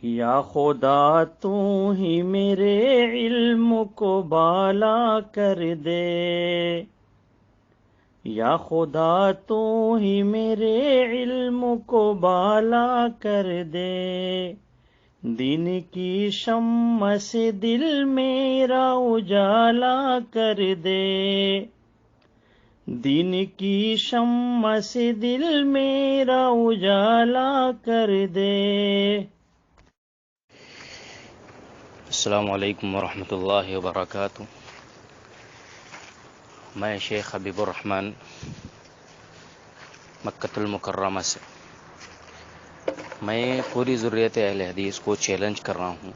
یا خدا تو ہی میرے علم کو بالا کر دے، یا خدا تو ہی میرے علم کو بالا کر دے، دین کی شمع سے دل میرا اجالا کر دے، دین کی شمع سے دل میرا اجالا کر دے۔ السلام علیکم ورحمۃ اللہ وبرکاتہ۔ میں شیخ حبیب الرحمن مکۃ المکرمہ سے، میں پوری ذریت اہل حدیث کو چیلنج کر رہا ہوں،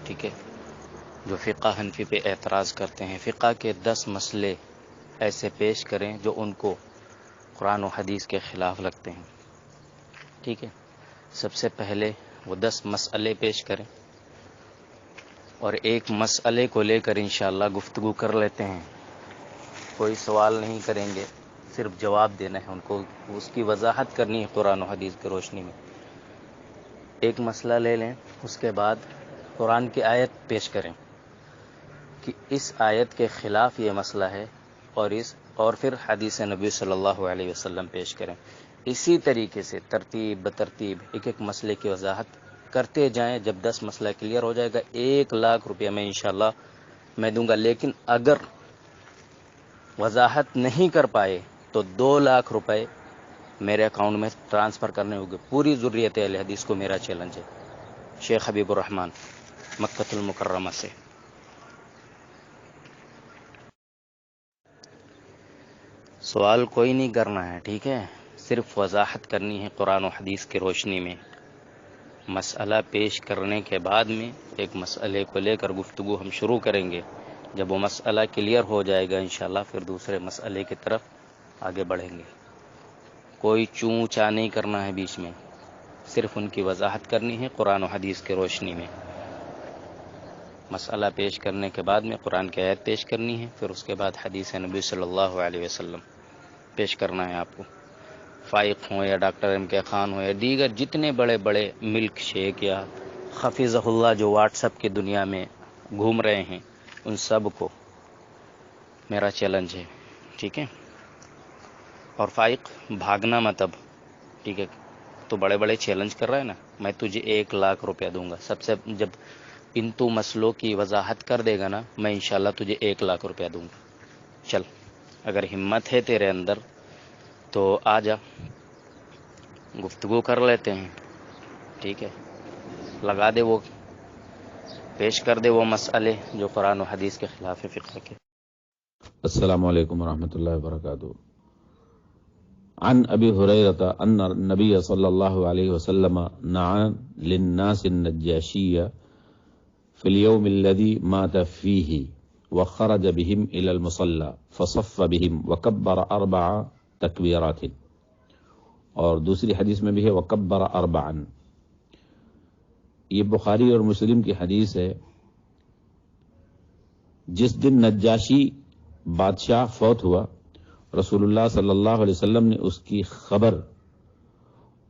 ٹھیک ہے، جو فقہ حنفی پہ اعتراض کرتے ہیں، فقہ کے 10 مسئلے ایسے پیش کریں جو ان کو قرآن و حدیث کے خلاف لگتے ہیں، ٹھیک ہے۔ سب سے پہلے وہ 10 مسئلے پیش کریں اور ایک مسئلے کو لے کر انشاءاللہ گفتگو کر لیتے ہیں۔ کوئی سوال نہیں کریں گے، صرف جواب دینا ہے ان کو، اس کی وضاحت کرنی ہے قرآن و حدیث کی روشنی میں۔ ایک مسئلہ لے لیں، اس کے بعد قرآن کی آیت پیش کریں کہ اس آیت کے خلاف یہ مسئلہ ہے، اور پھر حدیث نبی صلی اللہ علیہ وسلم پیش کریں۔ اسی طریقے سے ترتیب بترتیب ایک ایک مسئلے کی وضاحت کرتے جائیں۔ جب 10 مسئلہ کلیئر ہو جائے گا، 1,00,000 روپیہ میں انشاءاللہ میں دوں گا، لیکن اگر وضاحت نہیں کر پائے تو 2,00,000 روپے میرے اکاؤنٹ میں ٹرانسفر کرنے ہوگے۔ پوری ذریت اہل حدیث کو میرا چیلنج ہے، شیخ حبیب الرحمن مکۃ المکرمہ سے۔ سوال کوئی نہیں کرنا ہے، ٹھیک ہے، صرف وضاحت کرنی ہے قرآن و حدیث کی روشنی میں۔ مسئلہ پیش کرنے کے بعد میں ایک مسئلے کو لے کر گفتگو ہم شروع کریں گے۔ جب وہ مسئلہ کلیئر ہو جائے گا انشاءاللہ پھر دوسرے مسئلے کی طرف آگے بڑھیں گے۔ کوئی چوں چا نہیں کرنا ہے بیچ میں، صرف ان کی وضاحت کرنی ہے قرآن و حدیث کی روشنی میں۔ مسئلہ پیش کرنے کے بعد میں قرآن کی آیت پیش کرنی ہے، پھر اس کے بعد حدیث نبی صلی اللہ علیہ وسلم پیش کرنا ہے آپ کو۔ فائق ہوں یا ڈاکٹر ایم کے خان ہوں یا دیگر جتنے بڑے بڑے ملک شیک یا حفظہ اللہ جو واٹس ایپ کی دنیا میں گھوم رہے ہیں، ان سب کو میرا چیلنج ہے، ٹھیک ہے۔ اور فائق بھاگنا مت اب، ٹھیک ہے، تو بڑے بڑے چیلنج کر رہا ہے نا، میں تجھے 1,00,000 روپیہ دوں گا۔ سب سے جب ان تو مسئلوں کی وضاحت کر دے گا نا، میں انشاءاللہ تجھے 1,00,000 روپیہ دوں گا۔ چل، اگر ہمت ہے تیرے اندر تو آ جا، گفتگو کر لیتے ہیں، ٹھیک ہے۔ لگا دے وہ، پیش کر دے وہ مسئلے جو قرآن و حدیث کے خلاف ہے فقہ کے۔ السلام علیکم ورحمۃ اللہ وبرکاتہ۔ عن ابی ہریرۃ ان النبی صلی اللہ علیہ وسلم نعى للناس النجاشی في اليوم الذي مات فيه وخرج بهم الى المصلى فصف بهم وكبر 4 تکبیرات، اور دوسری حدیث میں بھی ہے وکبر 4۔ یہ بخاری اور مسلم کی حدیث ہے۔ جس دن نجاشی بادشاہ فوت ہوا، رسول اللہ صلی اللہ علیہ وسلم نے اس کی خبر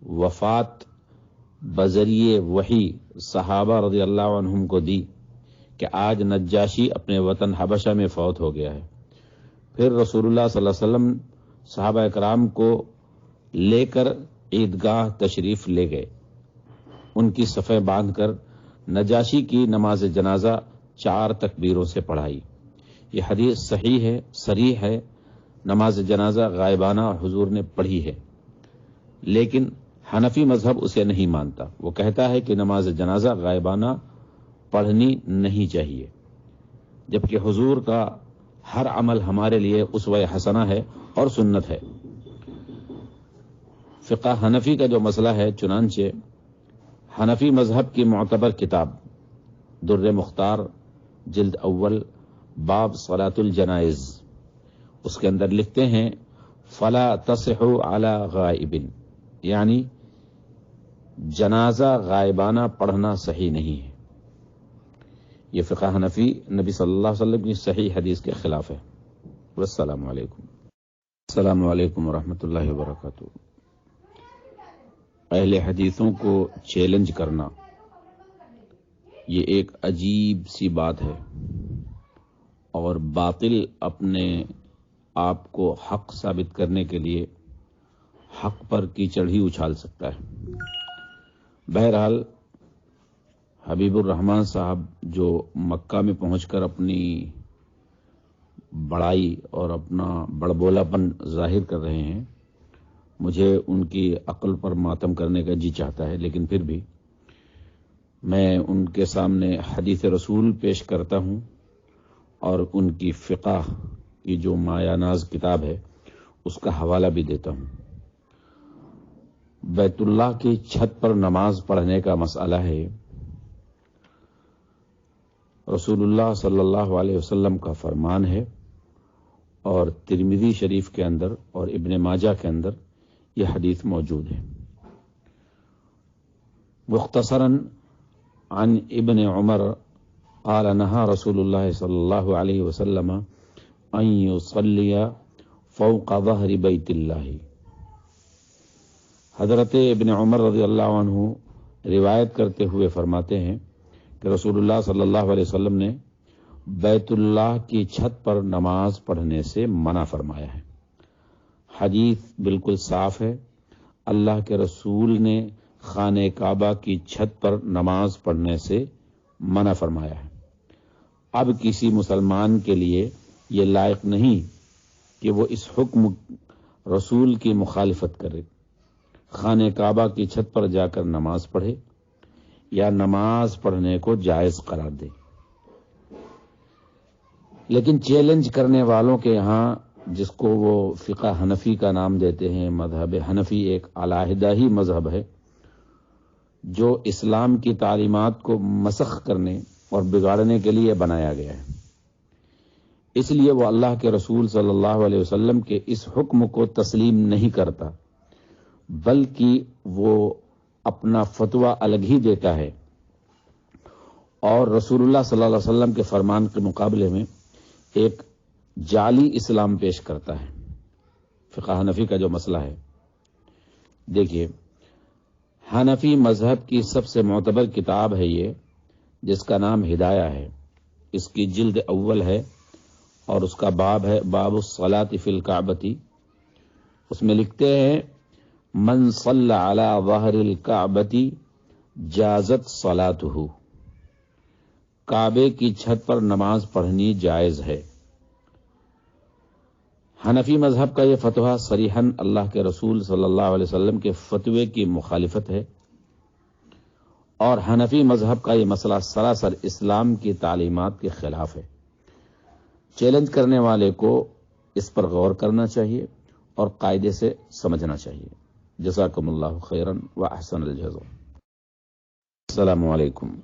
وفات بذریعہ وحی صحابہ رضی اللہ عنہم کو دی کہ آج نجاشی اپنے وطن حبشہ میں فوت ہو گیا ہے۔ پھر رسول اللہ صلی اللہ علیہ وسلم صحابہ کرام کو لے کر عیدگاہ تشریف لے گئے، ان کی صفیں باندھ کر نجاشی کی نماز جنازہ 4 تکبیروں سے پڑھائی۔ یہ حدیث صحیح ہے، صریح ہے، نماز جنازہ غائبانہ حضور نے پڑھی ہے، لیکن حنفی مذہب اسے نہیں مانتا۔ وہ کہتا ہے کہ نماز جنازہ غائبانہ پڑھنی نہیں چاہیے، جبکہ حضور کا ہر عمل ہمارے لیے اسوہ حسنہ ہے اور سنت ہے۔ فقہ حنفی کا جو مسئلہ ہے، چنانچہ حنفی مذہب کی معتبر کتاب در مختار جلد اول باب صلاۃ الجنائز، اس کے اندر لکھتے ہیں فلا تصح علی غائب، یعنی جنازہ غائبانہ پڑھنا صحیح نہیں ہے۔ یہ فقہ حنفی نبی صلی اللہ علیہ وسلم کی صحیح حدیث کے خلاف ہے۔ والسلام علیکم۔ السلام علیکم ورحمۃ اللہ وبرکاتہ۔ اہل حدیثوں کو چیلنج کرنا یہ ایک عجیب سی بات ہے، اور باطل اپنے آپ کو حق ثابت کرنے کے لیے حق پر کیچڑ ہی اچھال سکتا ہے۔ بہرحال حبیب الرحمان صاحب جو مکہ میں پہنچ کر اپنی بڑائی اور اپنا بڑبولاپن ظاہر کر رہے ہیں، مجھے ان کی عقل پر ماتم کرنے کا جی چاہتا ہے، لیکن پھر بھی میں ان کے سامنے حدیث رسول پیش کرتا ہوں اور ان کی فقہ کی جو مایہ ناز کتاب ہے اس کا حوالہ بھی دیتا ہوں۔ بیت اللہ کی چھت پر نماز پڑھنے کا مسئلہ ہے، رسول اللہ صلی اللہ علیہ وسلم کا فرمان ہے، اور ترمذی شریف کے اندر اور ابن ماجہ کے اندر یہ حدیث موجود ہے۔ مختصراً عن ابن عمر قال نہى رسول اللہ صلی اللہ علیہ وسلم ان يصلي فوق ظہر بیت اللہ۔ حضرت ابن عمر رضی اللہ عنہ روایت کرتے ہوئے فرماتے ہیں کہ رسول اللہ صلی اللہ علیہ وسلم نے بیت اللہ کی چھت پر نماز پڑھنے سے منع فرمایا ہے۔ حدیث بالکل صاف ہے، اللہ کے رسول نے خانہ کعبہ کی چھت پر نماز پڑھنے سے منع فرمایا ہے۔ اب کسی مسلمان کے لیے یہ لائق نہیں کہ وہ اس حکم رسول کی مخالفت کرے، خانہ کعبہ کی چھت پر جا کر نماز پڑھے یا نماز پڑھنے کو جائز قرار دے۔ لیکن چیلنج کرنے والوں کے یہاں، جس کو وہ فقہ حنفی کا نام دیتے ہیں، مذہب حنفی ایک علیحدہ ہی مذہب ہے جو اسلام کی تعلیمات کو مسخ کرنے اور بگاڑنے کے لیے بنایا گیا ہے، اس لیے وہ اللہ کے رسول صلی اللہ علیہ وسلم کے اس حکم کو تسلیم نہیں کرتا، بلکہ وہ اپنا فتویٰ الگ ہی دیتا ہے اور رسول اللہ صلی اللہ علیہ وسلم کے فرمان کے مقابلے میں ایک جعلی اسلام پیش کرتا ہے۔ فقہ حنفی کا جو مسئلہ ہے، دیکھیے، حنفی مذہب کی سب سے معتبر کتاب ہے یہ، جس کا نام ہدایہ ہے۔ اس کی جلد اول ہے اور اس کا باب ہے باب الصلاۃ فی الکعبۃ۔ اس میں لکھتے ہیں من صلی علی ظہر الکعبۃ جازت صلاتہ، کعبے کی چھت پر نماز پڑھنی جائز ہے۔ حنفی مذہب کا یہ فتویٰ صریحاً اللہ کے رسول صلی اللہ علیہ وسلم کے فتوے کی مخالفت ہے، اور حنفی مذہب کا یہ مسئلہ سراسر اسلام کی تعلیمات کے خلاف ہے۔ چیلنج کرنے والے کو اس پر غور کرنا چاہیے اور قاعدے سے سمجھنا چاہیے۔ جزاکم اللہ خیراً واحسن الجزاء۔ السلام علیکم۔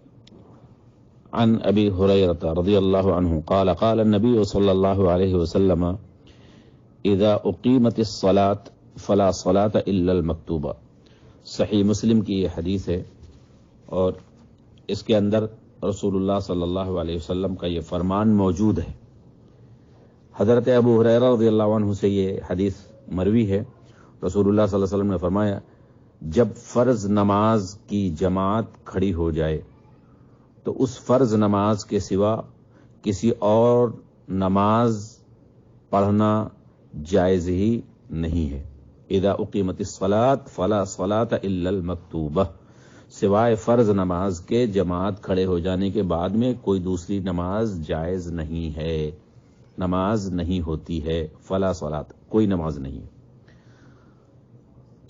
عن ابی ہریرہ رضی اللہ عنہ قال قال النبی صلی اللہ علیہ وسلم اذا اقیمت الصلاة فلا صلاة الا المکتوبہ۔ صحیح مسلم کی یہ حدیث ہے، اور اس کے اندر رسول اللہ صلی اللہ علیہ وسلم کا یہ فرمان موجود ہے۔ حضرت ابو ہریرہ رضی اللہ عنہ سے یہ حدیث مروی ہے، رسول اللہ صلی اللہ علیہ وسلم نے فرمایا، جب فرض نماز کی جماعت کھڑی ہو جائے تو اس فرض نماز کے سوا کسی اور نماز پڑھنا جائز ہی نہیں ہے۔ اذا اقیمت الصلاة فلا صلاة الا المکتوبہ، سوائے فرض نماز کے جماعت کھڑے ہو جانے کے بعد میں کوئی دوسری نماز جائز نہیں ہے، نماز نہیں ہوتی ہے۔ فلا صلاۃ، کوئی نماز نہیں۔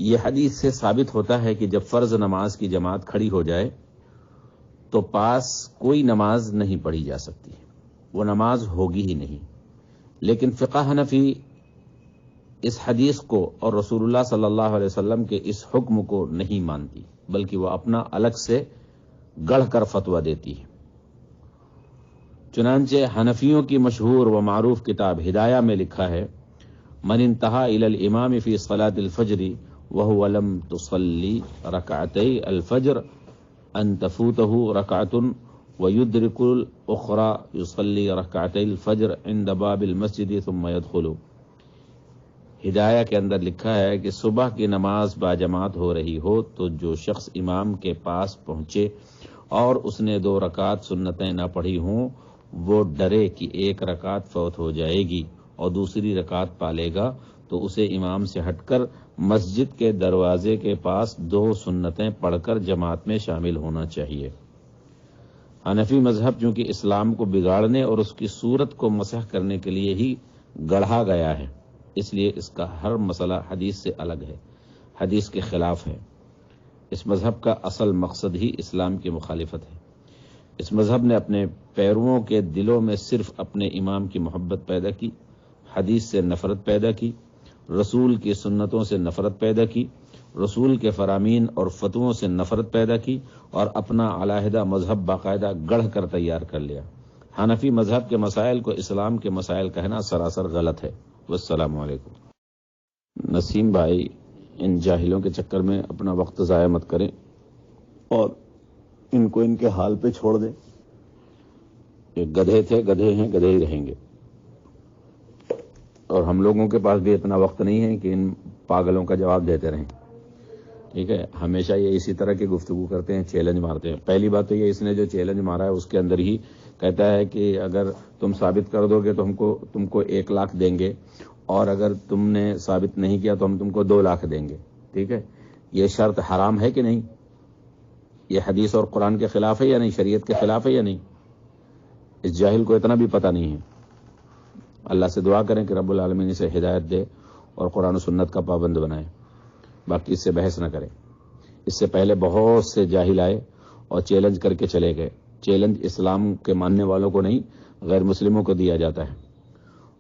یہ حدیث سے ثابت ہوتا ہے کہ جب فرض نماز کی جماعت کھڑی ہو جائے تو پاس کوئی نماز نہیں پڑھی جا سکتی، وہ نماز ہوگی ہی نہیں۔ لیکن فقہ حنفی اس حدیث کو اور رسول اللہ صلی اللہ علیہ وسلم کے اس حکم کو نہیں مانتی، بلکہ وہ اپنا الگ سے گڑھ کر فتویٰ دیتی ہے۔ چنانچہ حنفیوں کی مشہور و معروف کتاب ہدایہ میں لکھا ہے، من انتہا الی الامام فی صلاۃ الفجر وهو لم تصلی رکعتی الفجر ان تفوتہ رکعۃ ویدرک الاخرى یصلی رکعتی الفجر عند باب المسجد ثم يدخل۔ ہدایہ کے اندر لکھا ہے کہ صبح کی نماز باجماعت ہو رہی ہو تو جو شخص امام کے پاس پہنچے اور اس نے 2 رکعت سنتیں نہ پڑھی ہوں، وہ ڈرے کہ ایک رکعت فوت ہو جائے گی اور دوسری رکعت پالے گا، تو اسے امام سے ہٹ کر مسجد کے دروازے کے پاس 2 سنتیں پڑھ کر جماعت میں شامل ہونا چاہیے۔ حنفی مذہب چونکہ اسلام کو بگاڑنے اور اس کی صورت کو مسح کرنے کے لیے ہی گڑھا گیا ہے، اس لیے اس کا ہر مسئلہ حدیث سے الگ ہے، حدیث کے خلاف ہے۔ اس مذہب کا اصل مقصد ہی اسلام کی مخالفت ہے۔ اس مذہب نے اپنے پیرووں کے دلوں میں صرف اپنے امام کی محبت پیدا کی، حدیث سے نفرت پیدا کی، رسول کی سنتوں سے نفرت پیدا کی، رسول کے فرامین اور فتووں سے نفرت پیدا کی، اور اپنا علیحدہ مذہب باقاعدہ گڑھ کر تیار کر لیا۔ حنفی مذہب کے مسائل کو اسلام کے مسائل کہنا سراسر غلط ہے۔ والسلام علیکم۔ نسیم بھائی، ان جاہلوں کے چکر میں اپنا وقت ضائع مت کریں اور ان کو ان کے حال پہ چھوڑ دیں۔ یہ گدھے تھے، گدھے ہیں، گدھے ہی رہیں گے، اور ہم لوگوں کے پاس بھی اتنا وقت نہیں ہے کہ ان پاگلوں کا جواب دیتے رہیں۔ ٹھیک ہے، ہمیشہ یہ اسی طرح کی گفتگو کرتے ہیں، چیلنج مارتے ہیں۔ پہلی بات تو یہ، اس نے جو چیلنج مارا ہے اس کے اندر ہی کہتا ہے کہ اگر تم ثابت کر دو گے تو تم کو 1 لاکھ دیں گے، اور اگر تم نے ثابت نہیں کیا تو ہم تم کو 2 لاکھ دیں گے۔ ٹھیک ہے، یہ شرط حرام ہے کہ نہیں؟ یہ حدیث اور قرآن کے خلاف ہے یا نہیں؟ شریعت کے خلاف ہے یا نہیں؟ اس جاہل کو اتنا بھی پتہ نہیں ہے۔ اللہ سے دعا کریں کہ رب العالمین اسے ہدایت دے اور قرآن و سنت کا پابند بنائے، باقی اس سے بحث نہ کریں۔ اس سے پہلے بہت سے جاہل آئے اور چیلنج کر کے چلے گئے۔ چیلنج اسلام کے ماننے والوں کو نہیں، غیر مسلموں کو دیا جاتا ہے،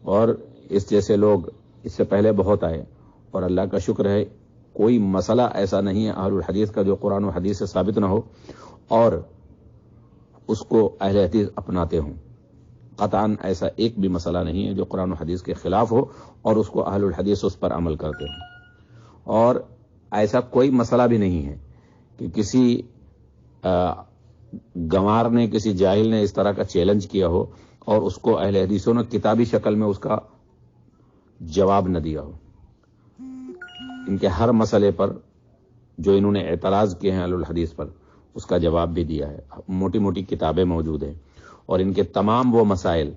اور اس جیسے لوگ اس سے پہلے بہت آئے، اور اللہ کا شکر ہے کوئی مسئلہ ایسا نہیں ہے اہل الحدیث کا جو قرآن و حدیث سے ثابت نہ ہو اور اس کو اہل حدیث اپناتے ہوں۔ قطعاً ایسا ایک بھی مسئلہ نہیں ہے جو قرآن و حدیث کے خلاف ہو اور اس کو اہل الحدیث اس پر عمل کرتے ہیں، اور ایسا کوئی مسئلہ بھی نہیں ہے کہ کسی گنوار نے، کسی جاہل نے اس طرح کا چیلنج کیا ہو اور اس کو اہل حدیثوں نے کتابی شکل میں اس کا جواب نہ دیا ہو۔ ان کے ہر مسئلے پر جو انہوں نے اعتراض کیے ہیں اہل الحدیث پر، اس کا جواب بھی دیا ہے، موٹی موٹی کتابیں موجود ہیں، اور ان کے تمام وہ مسائل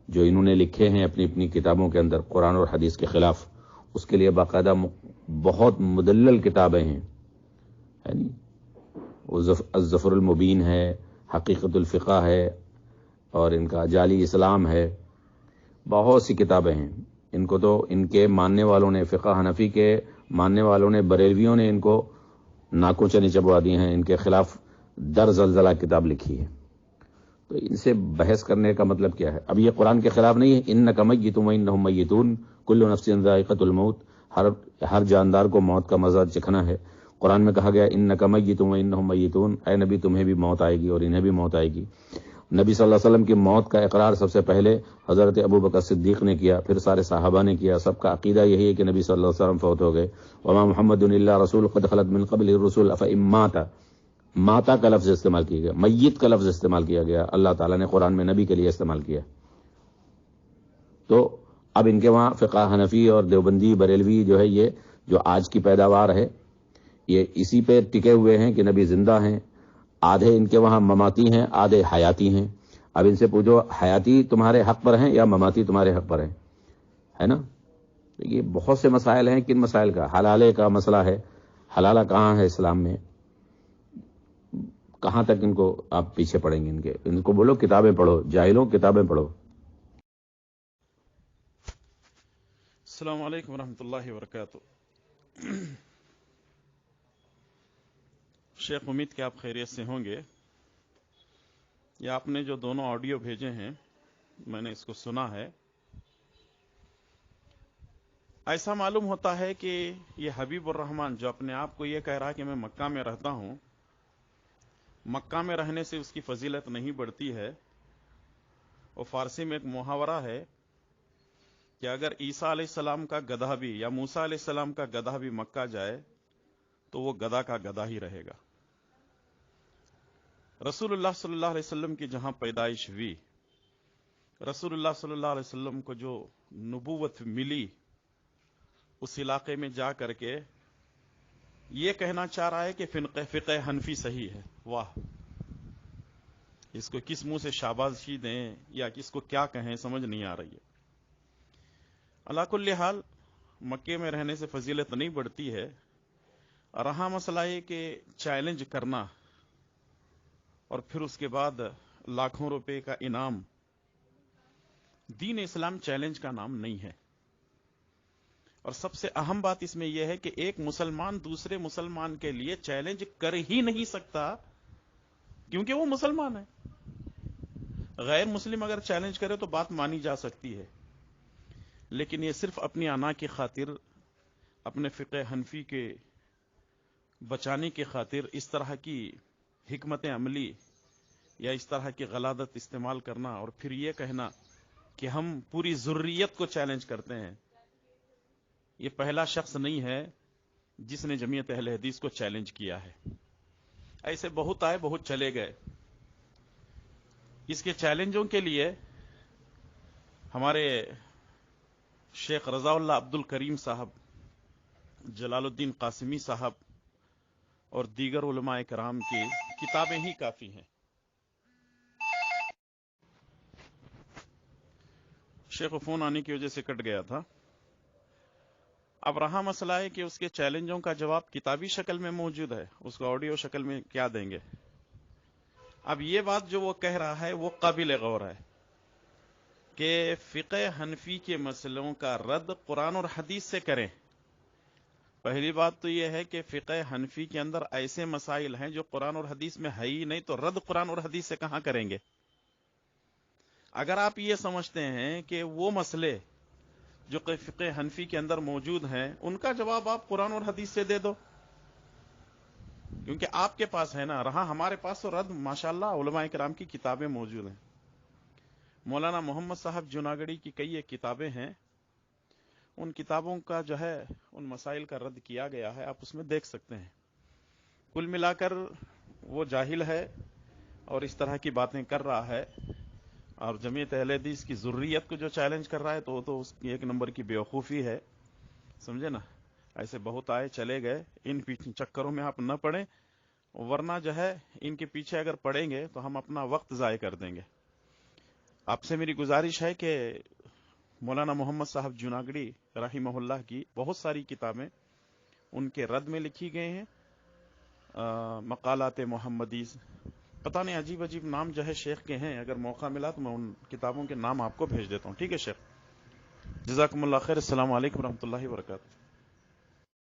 جو انہوں نے لکھے ہیں اپنی اپنی کتابوں کے اندر قرآن اور حدیث کے خلاف، اس کے لیے باقاعدہ بہت مدلل کتابیں ہیں، یعنی الظفر المبین ہے، حقیقت الفقہ ہے، اور ان کا جعلی اسلام ہے، بہت سی کتابیں ہیں۔ ان کو تو ان کے ماننے والوں نے، فقہ حنفی کے ماننے والوں نے، بریلویوں نے ان کو ناکوں سے چبوا دیے ہیں، ان کے خلاف در زلزلہ کتاب لکھی ہے۔ تو ان سے بحث کرنے کا مطلب کیا ہے؟ اب یہ قرآن کے خلاف نہیں ہے، انک میت وانہم میتون کل نفس ذائقۃ الموت، ہر جاندار کو موت کا مزہ چکھنا ہے۔ قرآن میں کہا گیا انک میت وانہم میتون، اے نبی تمہیں بھی موت آئے گی اور انہیں بھی موت آئے گی۔ نبی صلی اللہ علیہ وسلم کی موت کا اقرار سب سے پہلے حضرت ابوبکر صدیق نے کیا، پھر سارے صحابہ نے کیا۔ سب کا عقیدہ یہی ہے کہ نبی صلی اللہ علیہ وسلم فوت ہو گئے۔ وما محمد الا رسول قد خلت من قبلہ الرسل افئن مات، ماتا کا لفظ استعمال کیا گیا، میت کا لفظ استعمال کیا گیا، اللہ تعالیٰ نے قرآن میں نبی کے لیے استعمال کیا۔ تو اب ان کے وہاں فقہ حنفی اور دیوبندی بریلوی جو ہے، یہ جو آج کی پیداوار ہے، یہ اسی پہ ٹکے ہوئے ہیں کہ نبی زندہ ہیں۔ آدھے ان کے وہاں مماتی ہیں، آدھے حیاتی ہیں۔ اب ان سے پوچھو حیاتی تمہارے حق پر ہیں یا مماتی تمہارے حق پر ہیں، ہے نا؟ یہ بہت سے مسائل ہیں۔ کن مسائل کا؟ حلالے کا مسئلہ ہے، حلالہ کہاں ہے اسلام میں؟ کہاں تک ان کو آپ پیچھے پڑیں گے؟ ان کو بولو کتابیں پڑھو، جاہلوں کتابیں پڑھو۔ السلام علیکم ورحمۃ اللہ وبرکاتہ۔ شیخ، امید کہ آپ خیریت سے ہوں گے۔ یہ آپ نے جو دونوں آڈیو بھیجے ہیں، میں نے اس کو سنا ہے۔ ایسا معلوم ہوتا ہے کہ یہ حبیب الرحمان جو اپنے آپ کو یہ کہہ رہا ہے کہ میں مکہ میں رہتا ہوں، مکہ میں رہنے سے اس کی فضیلت نہیں بڑھتی ہے۔ اور فارسی میں ایک محاورہ ہے کہ اگر عیسیٰ علیہ السلام کا گدھا بھی یا موسیٰ علیہ السلام کا گدھا بھی مکہ جائے تو وہ گدھا کا گدھا ہی رہے گا۔ رسول اللہ صلی اللہ علیہ وسلم کی جہاں پیدائش ہوئی، رسول اللہ صلی اللہ علیہ وسلم کو جو نبوت ملی، اس علاقے میں جا کر کے یہ کہنا چاہ رہا ہے کہ فقہ حنفی صحیح ہے. واہ، اس کو کس منہ سے شاباشی دیں یا کس کو کیا کہیں سمجھ نہیں آ رہی ہے. علا کل حال مکے میں رہنے سے فضیلت نہیں بڑھتی ہے. رہا مسئلہ یہ کہ چیلنج کرنا اور پھر اس کے بعد لاکھوں روپے کا انعام، دین اسلام چیلنج کا نام نہیں ہے. اور سب سے اہم بات اس میں یہ ہے کہ ایک مسلمان دوسرے مسلمان کے لیے چیلنج کر ہی نہیں سکتا کیونکہ وہ مسلمان ہے. غیر مسلم اگر چیلنج کرے تو بات مانی جا سکتی ہے، لیکن یہ صرف اپنی انا کی خاطر، اپنے فقہ حنفی کے بچانے کی خاطر اس طرح کی حکمت عملی یا اس طرح کی غلادت استعمال کرنا اور پھر یہ کہنا کہ ہم پوری ذریت کو چیلنج کرتے ہیں. یہ پہلا شخص نہیں ہے جس نے جمعیت اہل حدیث کو چیلنج کیا ہے. ایسے بہت آئے، بہت چلے گئے. اس کے چیلنجوں کے لیے ہمارے شیخ رضا اللہ عبد الکریم صاحب، جلال الدین قاسمی صاحب اور دیگر علماء کرام کی کتابیں ہی کافی ہیں. شیخ فون آنے کی وجہ سے کٹ گیا تھا. اب رہا مسئلہ ہے کہ اس کے چیلنجوں کا جواب کتابی شکل میں موجود ہے، اس کو آڈیو شکل میں کیا دیں گے. اب یہ بات جو وہ کہہ رہا ہے وہ قابل غور ہے کہ فقہ حنفی کے مسئلوں کا رد قرآن اور حدیث سے کریں. پہلی بات تو یہ ہے کہ فقہ حنفی کے اندر ایسے مسائل ہیں جو قرآن اور حدیث میں ہے ہی نہیں، تو رد قرآن اور حدیث سے کہاں کریں گے؟ اگر آپ یہ سمجھتے ہیں کہ وہ مسئلے جو فقہ حنفی کے اندر موجود ہیں ان کا جواب آپ قرآن اور حدیث سے دے دو، کیونکہ آپ کے پاس ہے نا. رہا ہمارے پاس تو رد ماشاءاللہ علماء کرام کی کتابیں موجود ہیں. مولانا محمد صاحب جوناگڑی کی کئی ایک کتابیں ہیں، ان کتابوں کا جو ہے ان مسائل کا رد کیا گیا ہے، آپ اس میں دیکھ سکتے ہیں. کل ملا کر وہ جاہل ہے اور اس طرح کی باتیں کر رہا ہے، اور جمعیت اہل حدیث کی ذریت کو جو چیلنج کر رہا ہے تو وہ تو اس کی ایک نمبر کی بیوقوفی ہے. سمجھے نا؟ ایسے بہت آئے چلے گئے، ان چکروں میں آپ نہ پڑیں، ورنہ جو ہے ان کے پیچھے اگر پڑیں گے تو ہم اپنا وقت ضائع کر دیں گے. آپ سے میری گزارش ہے کہ مولانا محمد صاحب جوناگڑی رحمہ اللہ کی بہت ساری کتابیں ان کے رد میں لکھی گئے ہیں. مقالات محمدی، پتہ نہیں عجیب عجیب نام جو ہے شیخ کے ہیں. اگر موقع ملا تو میں ان کتابوں کے نام آپ کو بھیج دیتا ہوں. ٹھیک ہے شیخ؟ جزاکم اللہ خیر. السلام علیکم ورحمۃ اللہ وبرکاتہ.